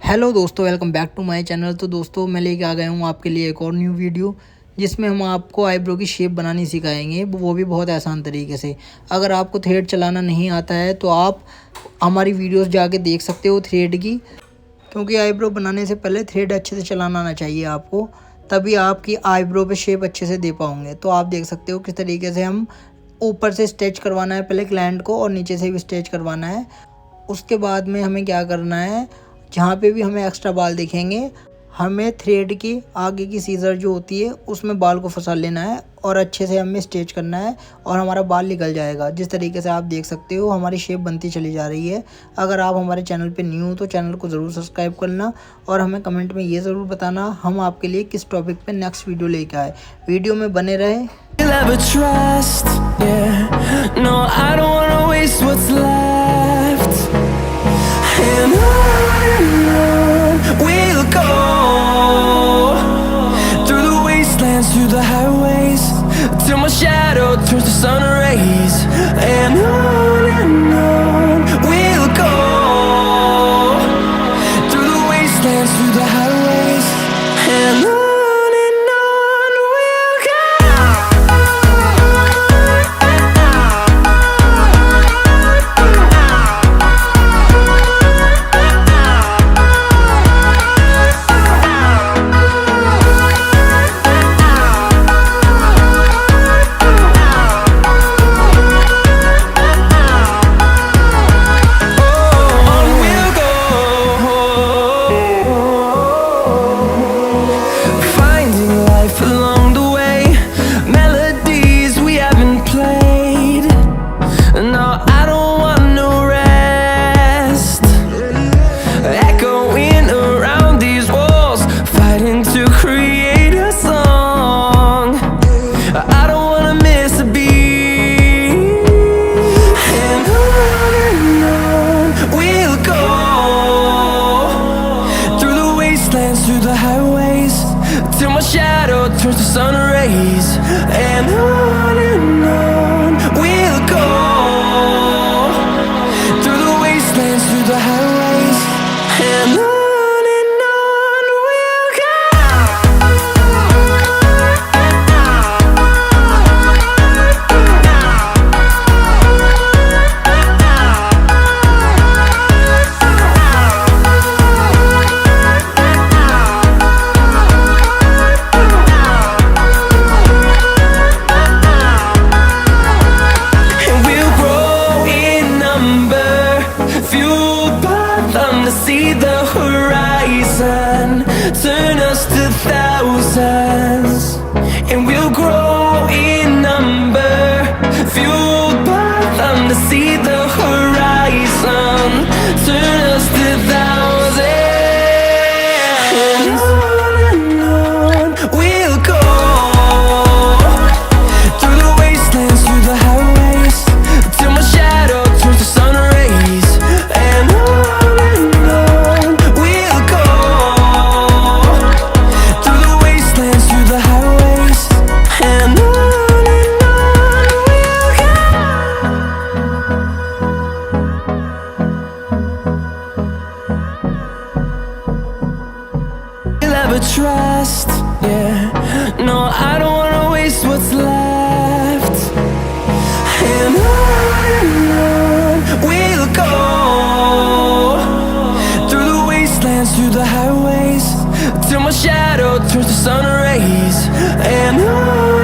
Hello दोस्तों, welcome back to my channel. तो दोस्तों मैं लेके आ गया हूँ आपके लिए एक और न्यू वीडियो जिसमें हम आपको आईब्रो की शेप बनानी सिखाएंगे, वो भी बहुत आसान तरीके से। अगर आपको थ्रेड चलाना नहीं आता है तो आप हमारी वीडियोस जाके देख सकते हो थ्रेड की, क्योंकि आईब्रो बनाने से पहले थ्रेड अच्छे से चलाना आना चाहिए आपको, तभी आपकी आईब्रो पे शेप अच्छे से दे पाओगे। तो आप देख सकते हो किस तरीके से हम ऊपर से स्ट्रेच करवाना है पहले क्लाइंट को, और नीचे से भी स्ट्रेच करवाना है। उसके बाद में हमें क्या करना है, जहाँ पे भी हमें एक्स्ट्रा बाल दिखेंगे हमें थ्रेड की आगे की सीजर जो होती है उसमें बाल को फंसा लेना है और अच्छे से हमें स्ट्रेच करना है और हमारा बाल निकल जाएगा। जिस तरीके से आप देख सकते हो हमारी शेप बनती चली जा रही है। अगर आप हमारे चैनल पे न्यू हो तो चैनल को ज़रूर सब्सक्राइब करना और हमें कमेंट में ये ज़रूर बताना हम आपके लिए किस टॉपिक पे नेक्स्ट वीडियो लेके आए। वीडियो में बने रहे। We'll go through the wastelands, through the highways, till my shadow turns to sun rays. And on we'll go through the wastelands, through the highways, and on we'll go. Through the highways, till my shadow turns to sun rays. And on we'll go through the wastelands, through the highways, and on we'll go. See the horizon, turn us to thousands, and we'll grow in number, fueled by them to see the horizon, turn us to thousands, and on we'll go through the wastelands, through the highways, till my shadow turns to sun rays. And trust, yeah. No, I don't wanna waste what's left. And on we'll go through the wastelands, through the highways, till my shadow turns to sun rays. And on